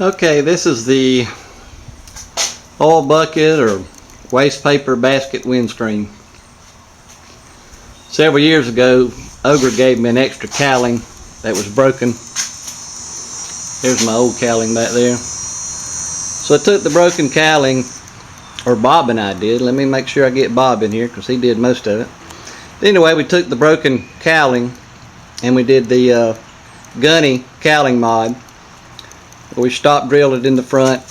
Okay, this is the oil bucket or waste paper basket windscreen. Several years ago, Ogre gave me an extra cowling that was broken. Here's my old cowling back there. So I took the broken cowling, or Bob and I did. Let me make sure I get Bob in here because he did most of it. Anyway, we took the broken cowling and we did the gunny cowling mod. We stop drilled it in the front,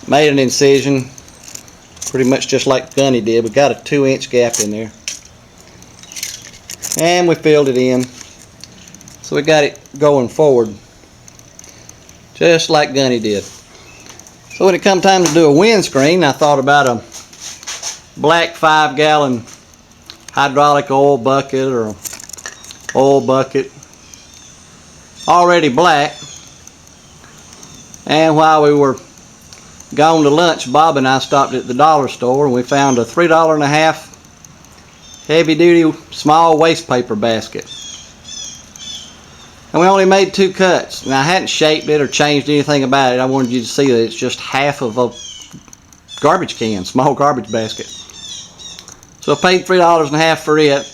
made an incision pretty much just like Gunny did. We got a 2-inch gap in there and we filled it in, so we got it going forward just like Gunny did. So when it come time to do a windscreen, I thought about a black 5-gallon hydraulic oil bucket or oil bucket already black. And while we were gone to lunch, Bob and I stopped at the dollar store and we found a $3.50 heavy duty small waste paper basket. And we only made 2 cuts. And I hadn't shaped it or changed anything about it. I wanted you to see that it's just half of a garbage can, small garbage basket. So I paid $3.50 for it,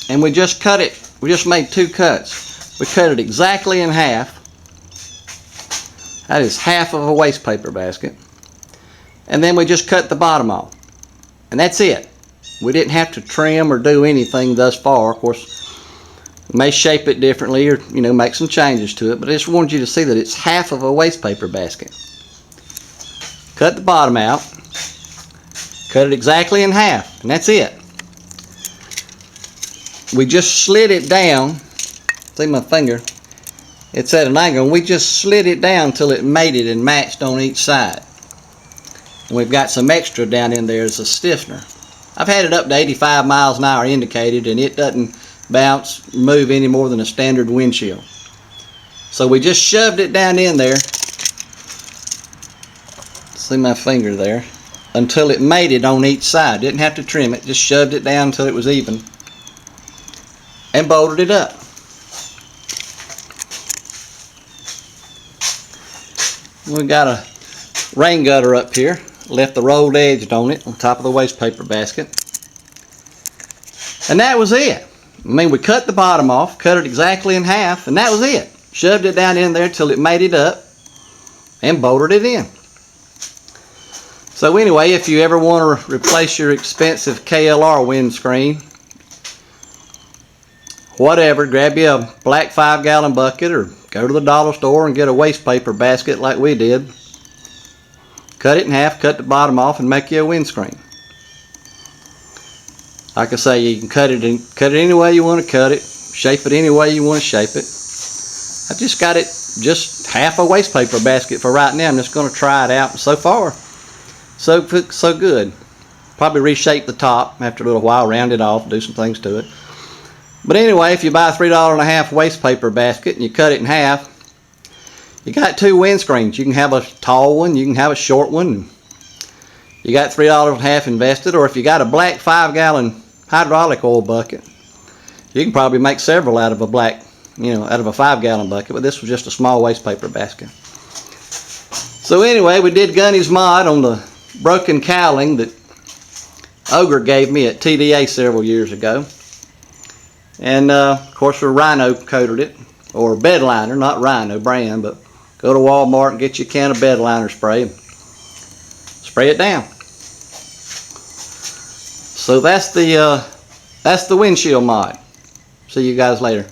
and we just cut it. We just made 2 cuts. We cut it exactly in half. That is half of a waste paper basket. And then we just cut the bottom off. And that's it. We didn't have to trim or do anything thus far. Of course, we may shape it differently or, make some changes to it, but I just wanted you to see that it's half of a waste paper basket. Cut the bottom out. Cut it exactly in half. And that's it. We just slid it down. See my finger? It's at an angle, and we just slid it down till it mated and matched on each side. And we've got some extra down in there as a stiffener. I've had it up to 85 miles an hour indicated, and it doesn't bounce, move any more than a standard windshield. So we just shoved it down in there. See my finger there? Until it mated on each side. Didn't have to trim it, just shoved it down until it was even. And bolted it up. We got a rain gutter up here, left the rolled edge on it on top of the waste paper basket. And that was it. We cut the bottom off, cut it exactly in half, and that was it. Shoved it down in there till it made it up and bolted it in. So anyway, if you ever want to replace your expensive KLR windscreen, whatever, grab you a black 5-gallon bucket or go to the dollar store and get a waste paper basket like we did. Cut it in half, cut the bottom off, and make you a windscreen. Like I say, you can cut it any way you want to cut it, shape it any way you want to shape it. I just got it just half a waste paper basket for right now. I'm just going to try it out. So far, so good. Probably reshape the top after a little while, round it off, do some things to it. But anyway, if you buy a $3.50 waste paper basket and you cut it in half, you got 2 windscreens. You can have a tall one, you can have a short one. You got $3.50 invested, or if you got a black 5-gallon hydraulic oil bucket, you can probably make several out of a black, out of a 5-gallon bucket, but this was just a small waste paper basket. So anyway, we did Gunny's mod on the broken cowling that Ogre gave me at TDA several years ago. And of course we rhino coated it, or bed liner, not Rhino brand, but go to Walmart and get you a can of bed liner spray and spray it down. So that's the windshield mod. See you guys later.